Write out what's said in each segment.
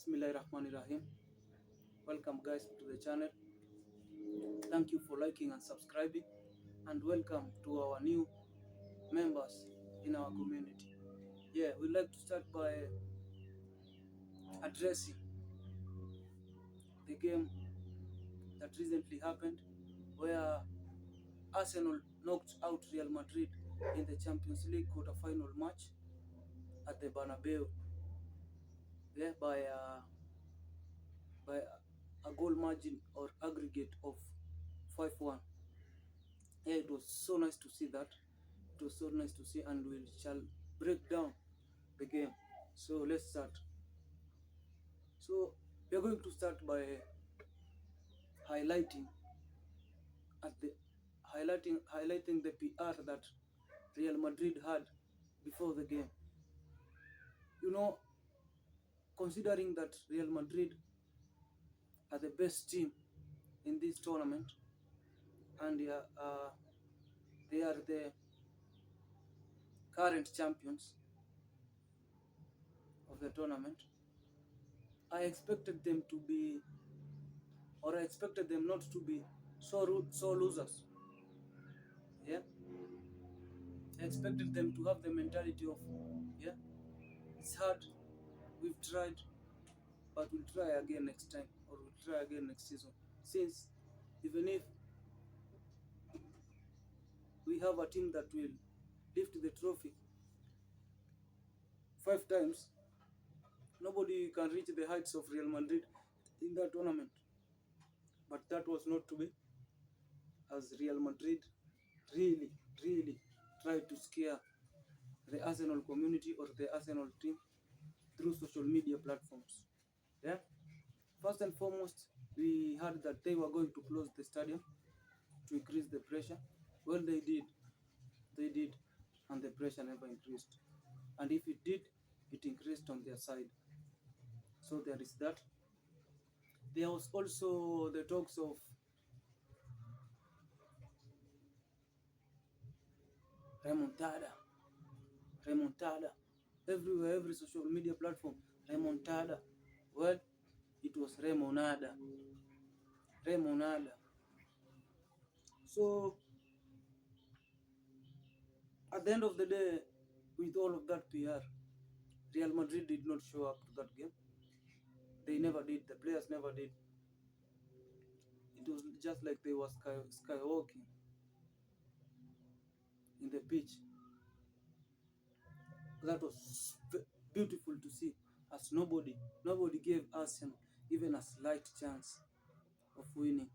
Bismillahirrahmanirrahim. Welcome guys to the channel. Thank you for liking and subscribing, and welcome to our new members in our community. We'd like to start by addressing the game that recently happened where Arsenal knocked out Real Madrid in the Champions League quarter-final match at the Bernabeu, by a goal margin or aggregate of 5-1. It was so nice to see that. It was so nice to see, and we shall break down the game. So let's start. So we are going to start by highlighting at the highlighting the PR that Real Madrid had before the game. You know, considering that Real Madrid are the best team in this tournament, and they are the current champions of the tournament, I expected them not to be so losers. Yeah, I expected them to have the mentality of, yeah, it's hard, we've tried, but we'll try again next time, or we'll try again next season. Since even if we have a team that will lift the trophy 5 times, nobody can reach the heights of Real Madrid in that tournament. But that was not to be, as Real Madrid really, really tried to scare the Arsenal community or the Arsenal team through social media platforms. Yeah. First and foremost, we heard that they were going to close the stadium to increase the pressure. Well, they did, and the pressure never increased. And if it did, it increased on their side. So there is that. There was also the talks of remontada, everywhere, every social media platform, remontada. Well, it was remonada. So at the end of the day, with all of that PR, Real Madrid did not show up to that game. They never did. The players never did. It was just like they were skywalking in the pitch. That was beautiful to see, as nobody gave Arsenal even a slight chance of winning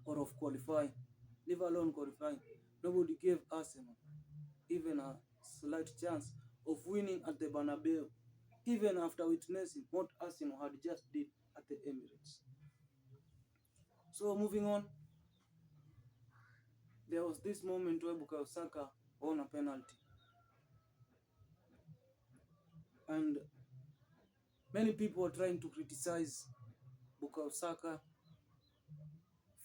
or of qualifying, leave alone qualifying. Nobody gave Arsenal even a slight chance of winning at the Bernabeu, even after witnessing what Arsenal had just did at the Emirates. So moving on, there was this moment where Bukayo Saka won a penalty, and many people were trying to criticize Bukayo Saka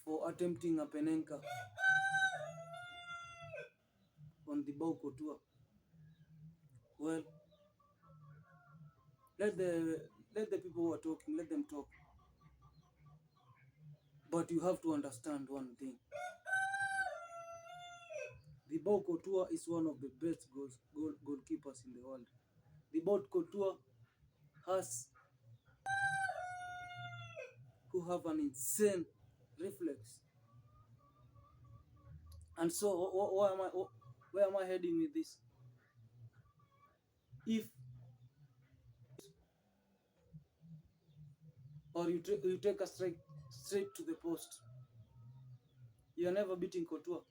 for attempting a Penenka on the Thibaut Courtois. Well, let the people who are talking, let them talk. But you have to understand one thing. The Thibaut Courtois is one of the best goalkeepers in the world. The Thibaut Courtois who have an insane reflex. And so, where am I heading with this? If or you take a strike straight to the post, you are never beating Courtois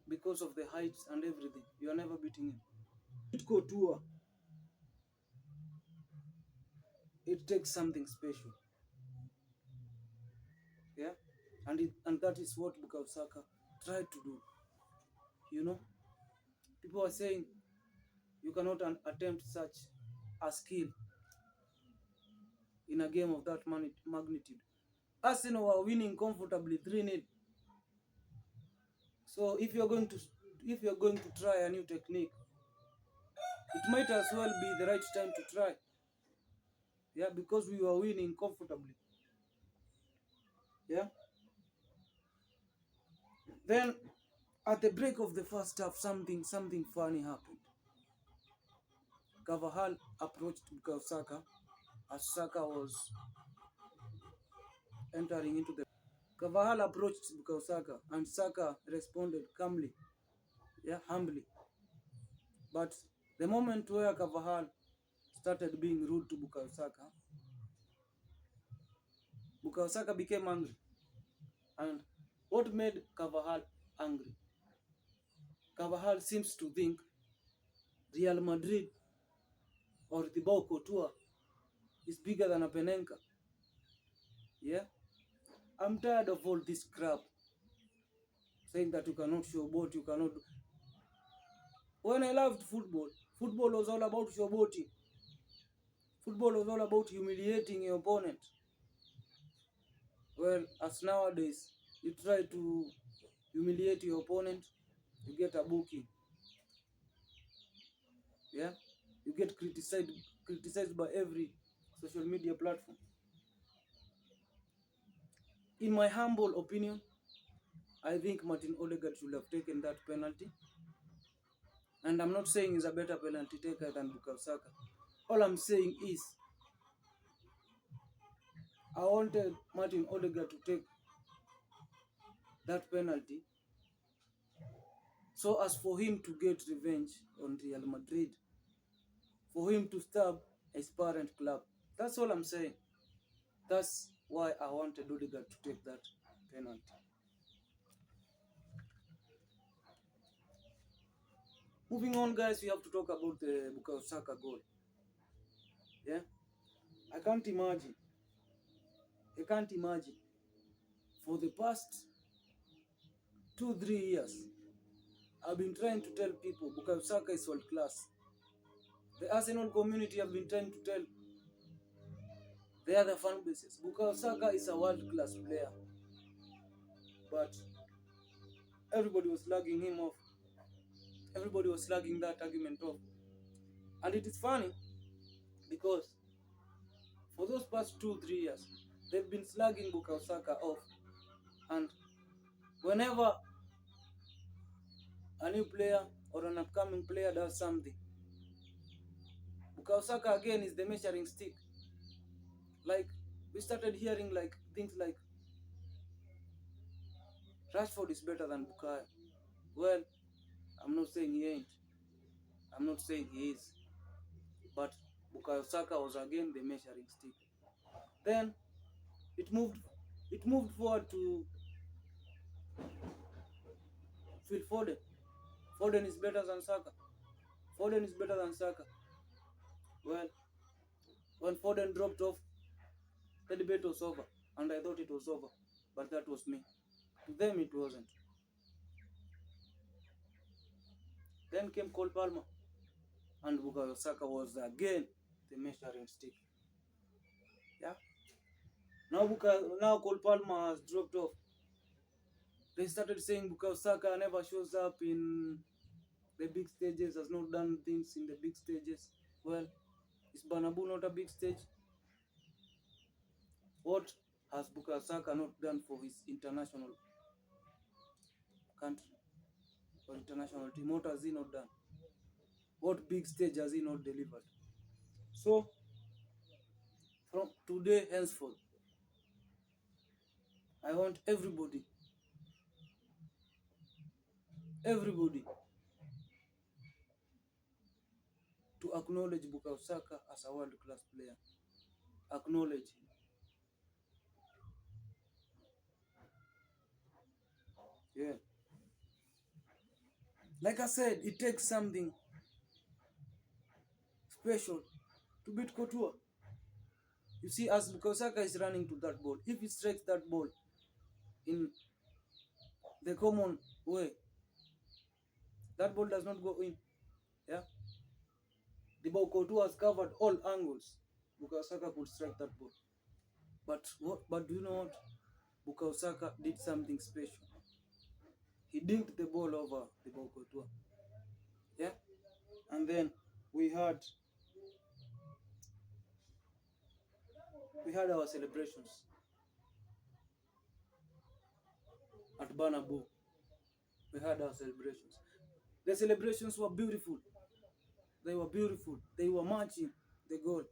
because of the heights and everything. You are never beating him. Beat Courtois, it takes something special. Yeah, and that is what Bukayo Saka tried to do. You know, people are saying you cannot attempt such a skill in a game of that magnitude. Arsenal are winning comfortably 3-0. So if you're going to try a new technique, it might as well be the right time to try. Yeah, because we were winning comfortably. Yeah. Then at the break of the first half, something funny happened. Carvajal approached Bukayo Saka as Saka was entering into the. Carvajal approached Bukayo Saka and Saka responded calmly, yeah, humbly. But the moment where Carvajal started being rude to Bukayo Saka became angry. And what made Carvajal angry? Carvajal seems to think Real Madrid or Thibaut Courtois is bigger than a Penenka. Yeah? I'm tired of all this crap saying that you cannot showboat, you cannot. When I loved football, football was all about showboating. Football was all about humiliating your opponent. Well, as nowadays, you try to humiliate your opponent, you get a booking. Yeah? You get criticized by every social media platform. In my humble opinion, I think Martin Odegaard should have taken that penalty. And I'm not saying he's a better penalty taker than Bukayo Saka. All I'm saying is, I wanted Martin Odegaard to take that penalty so as for him to get revenge on Real Madrid, for him to stab his parent club. That's all I'm saying. That's why I wanted Odegaard to take that penalty. Moving on, guys, we have to talk about the Bukayo Saka goal. Yeah, I can't imagine. I can't imagine. For the past 2-3 years, I've been trying to tell people Bukayo Saka is world class. The Arsenal community have been trying to tell the other fan bases Bukayo Saka is a world class player. But everybody was slugging him off. Everybody was slugging that argument off. And it is funny because for those past 2-3 years, they've been slugging Bukayo Saka off. And whenever a new player or an upcoming player does something, Bukayo Saka again is the measuring stick. Like, we started hearing like things like Rashford is better than Bukayo. Well, I'm not saying he ain't. I'm not saying he is. But Bukayo Saka was again the measuring stick. Then it moved forward to Phil Foden. Foden is better than Saka. Foden is better than Saka. Well, when Foden dropped off, the debate was over. And I thought it was over. But that was me. To them it wasn't. Then came Cole Palmer. And Bukayo Saka was again the measuring stick. Yeah. Now Cole Palmer has dropped off. They started saying Bukayo Saka never shows up in the big stages, has not done things in the big stages. Well, is Bernabeu not a big stage? What has Bukayo Saka not done for his international country or international team? What has he not done? What big stage has he not delivered? So, from today henceforth, I want everybody to acknowledge Bukayo Saka as a world-class player. Acknowledge him. Yeah. Like I said, it takes something special to beat Courtois. You see, as Bukayo Saka is running to that ball, if he strikes that ball in the common way, that ball does not go in. Yeah. The ball Courtois has covered all angles. Bukayo Saka could strike that ball. But do you know what? Bukayo Saka did something special. He dinked the ball over the ball Courtois. Yeah. And then we had we had our celebrations at Bernabeu. We had our celebrations. The celebrations were beautiful. They were beautiful. They were matching the goal.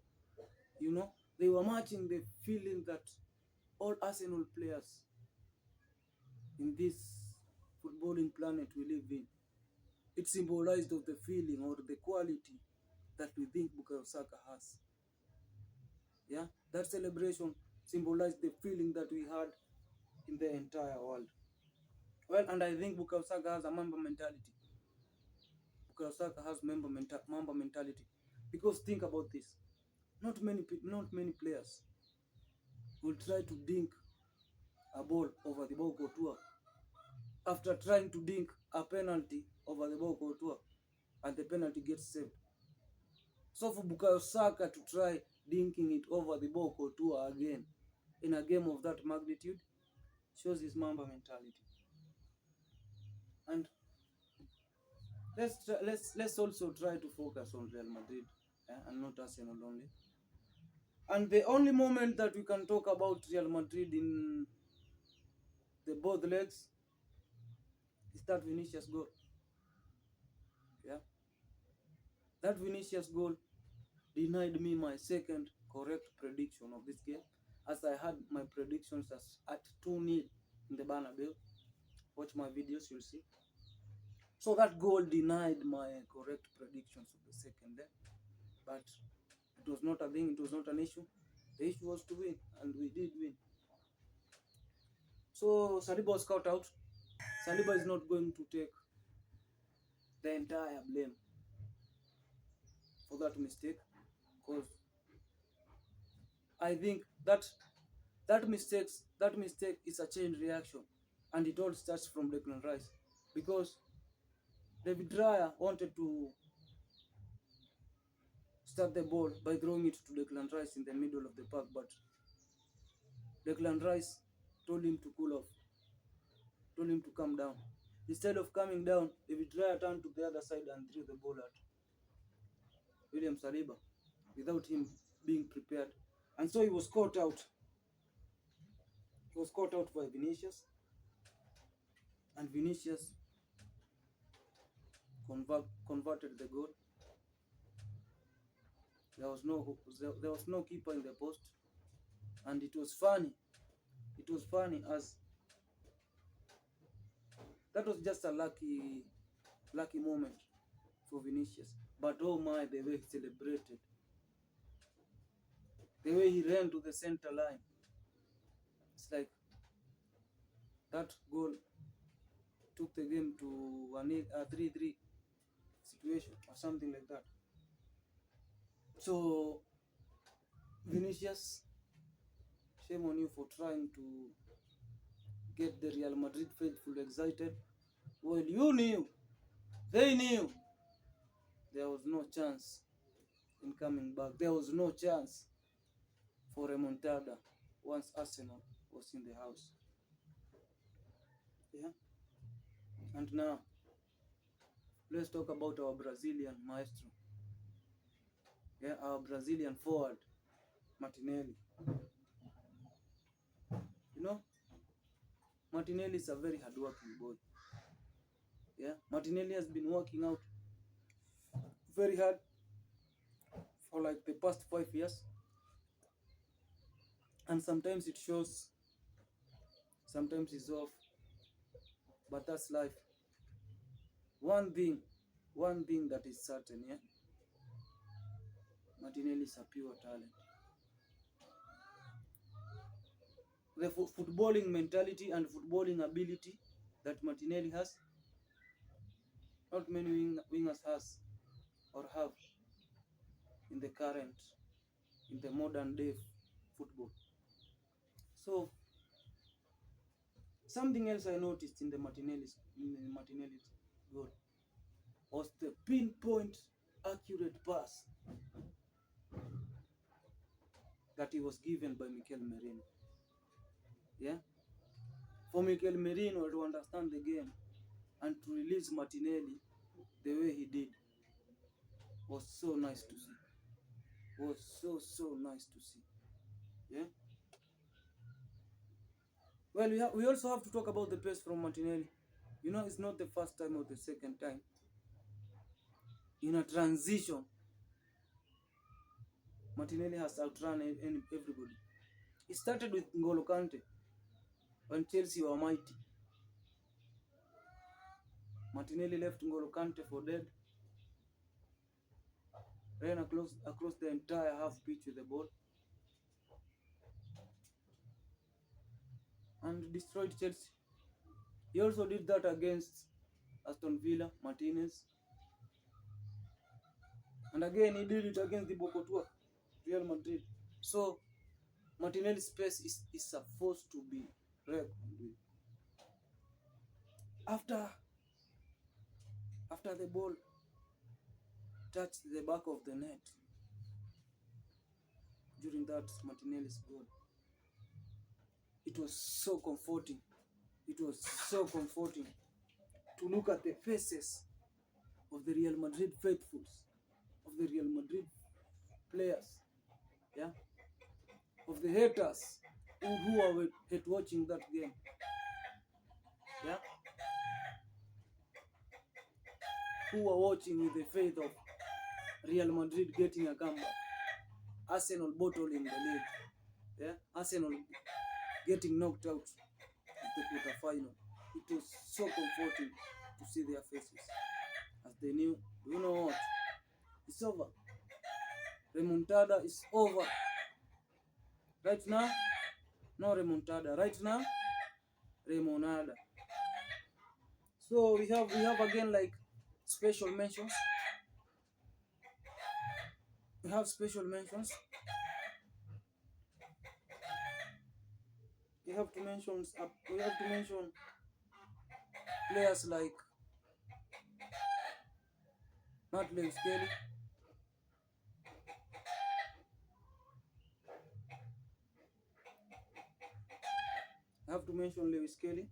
You know, they were matching the feeling that all Arsenal players in this footballing planet we live in, it symbolized of the feeling or the quality that we think Bukayo Saka has. Yeah, that celebration symbolized the feeling that we had in the entire world. Well, and I think Bukayo Saka has a Mamba mentality. Bukayo Saka has Mamba mentality, because think about this: not many players will try to dink a ball over the ball Courtois after trying to dink a penalty over the ball Courtois, and the penalty gets saved. So for Bukayo Saka to try dinking it over the ball Courtois again in a game of that magnitude shows his Mamba mentality. And let's also try to focus on Real Madrid, and not Arsenal only. And the only moment that we can talk about Real Madrid in the both legs is that Vinicius goal. Yeah, that Vinicius goal denied me my second correct prediction of this game, as I had my predictions as at 2-0 in the Bernabeu. Watch my videos, you'll see. So that goal denied my correct predictions of the second leg, but it was not a thing, it was not an issue. The issue was to win, and we did win. So Saliba was caught out. Saliba is not going to take the entire blame for that mistake, because I think that mistake is a chain reaction, and it all starts from Declan Rice, because David Raya wanted to start the ball by throwing it to Declan Rice in the middle of the park, but Declan Rice told him to cool off, told him to calm down. Instead of calming down, David Raya turned to the other side and threw the ball at William Saliba without him being prepared. And so he was caught out. He was caught out by Vinicius. And Vinicius converted the goal. There was no keeper in the post. And it was funny. It was funny, as that was just a lucky moment for Vinicius. But oh my, the way he celebrated. The way he ran to the center line. It's like that goal took the game to a 3-3 situation or something like that. So Vinicius, shame on you for trying to get the Real Madrid faithful excited. Well, they knew there was no chance in coming back. There was no chance for remontada once Arsenal was in the house. Yeah. And now, let's talk about our Brazilian maestro. Yeah, our Brazilian forward, Martinelli. You know, Martinelli is a very hardworking boy. Yeah, Martinelli has been working out very hard for like the past 5 years, and sometimes it shows, sometimes it's off, but that's life. One thing that is certain, yeah, Martinelli is a pure talent. The footballing mentality and footballing ability that Martinelli has, not many wingers has or have in the modern day football. So something else I noticed in the Martinelli's goal was the pinpoint accurate pass that he was given by Mikel Merino. Yeah, for Mikel Merino to understand the game and to release Martinelli the way he did was so nice to see. Was so nice to see. Yeah. Well, we also have to talk about the pace from Martinelli. You know, it's not the first time or the second time in a transition Martinelli has outrun everybody. It started with N'Golo Kante when Chelsea were mighty. Martinelli left N'Golo Kante for dead, ran across the entire half pitch with the ball, and destroyed Chelsea. He also did that against Aston Villa, Martinez. And again, he did it against the Bocotua, Real Madrid. So, Martinelli's pace is supposed to be reckoned with. After the ball touched the back of the net, during that Martinelli's goal, it was so comforting. It was so comforting to look at the faces of the Real Madrid faithfuls, of the Real Madrid players, yeah, of the haters who are hate watching that game, yeah, who are watching with the faith of Real Madrid getting a comeback, Arsenal bottling the league, yeah, Arsenal getting knocked out at the quarterfinal. It was so comforting to see their faces as they knew, you know what, it's over. Remontada is over. Right now, no remontada. Right now, remonada. So we have again like special mentions. We have special mentions. We have to mention players like Matt Lewis Kelly. I have to mention Lewis Kelly.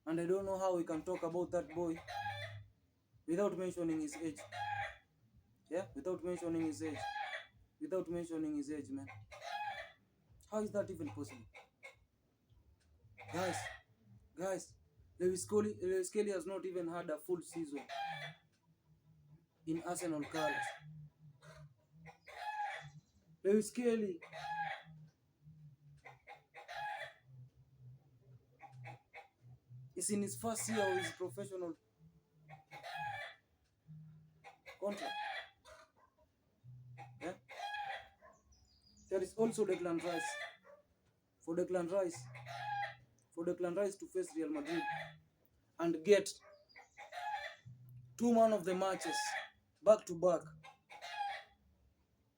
And I don't know how we can talk about that boy without mentioning his age. Yeah, without mentioning his age. Without mentioning his age, man. How is that even possible? Guys, Lewis Kelly has not even had a full season in Arsenal colors. Lewis Kelly is in his first year of his professional contract. Yeah? There is also Declan Rice. For Declan Rice to face Real Madrid and get 2 man of the matches back to back.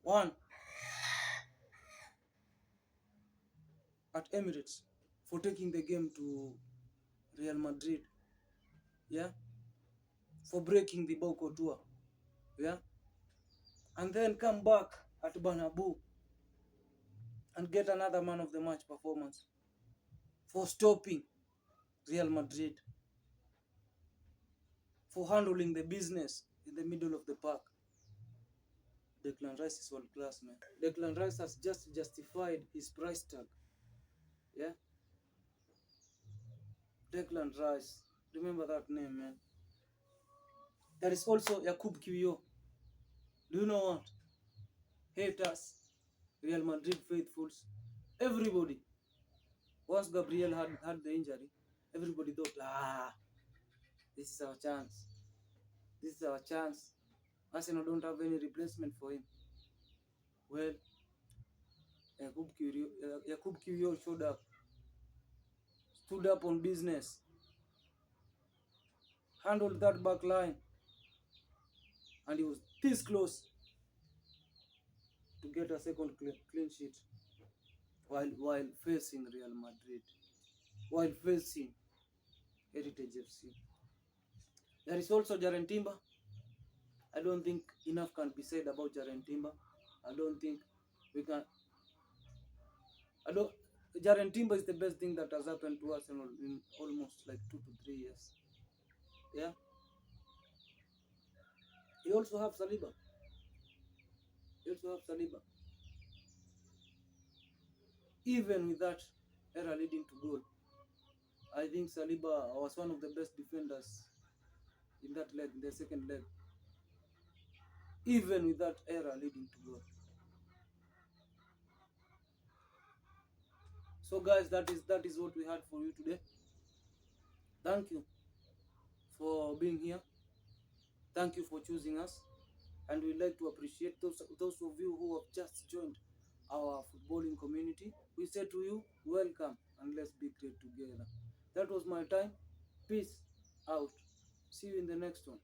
One at Emirates for taking the game to Real Madrid. Yeah? For breaking the Bocotua. Yeah? And then come back at Bernabeu and get another man of the match performance for stopping Real Madrid, for handling the business in the middle of the park. Declan Rice is world class, man. Declan Rice has just justified his price tag. Yeah? Declan Rice. Remember that name, man. There is also Yakub Kiwior. Do you know what? Haters, Real Madrid faithfuls, everybody. Once Gabriel had the injury, everybody thought, this is our chance. This is our chance. Arsenal don't have any replacement for him. Well, Yakub Kiwior showed up, stood up on business, handled that back line, and he was this close to get a second clean sheet while facing Real Madrid, while facing Heritage FC. There is also Jaren Timber. I don't think enough can be said about Jaren Timber. I don't think we can. Jaren Timber is the best thing that has happened to Arsenal in almost like 2 to 3 years. Yeah. You also have Saliba. even with that error leading to goal. I think Saliba was one of the best defenders in that leg, in the second leg, even with that error leading to goal. So guys, that is what we had for you today. Thank you for being here. Thank you for choosing us, and we'd like to appreciate those of you who have just joined our footballing community. We say to you, welcome, and let's be great together. That was my time. Peace out. See you in the next one.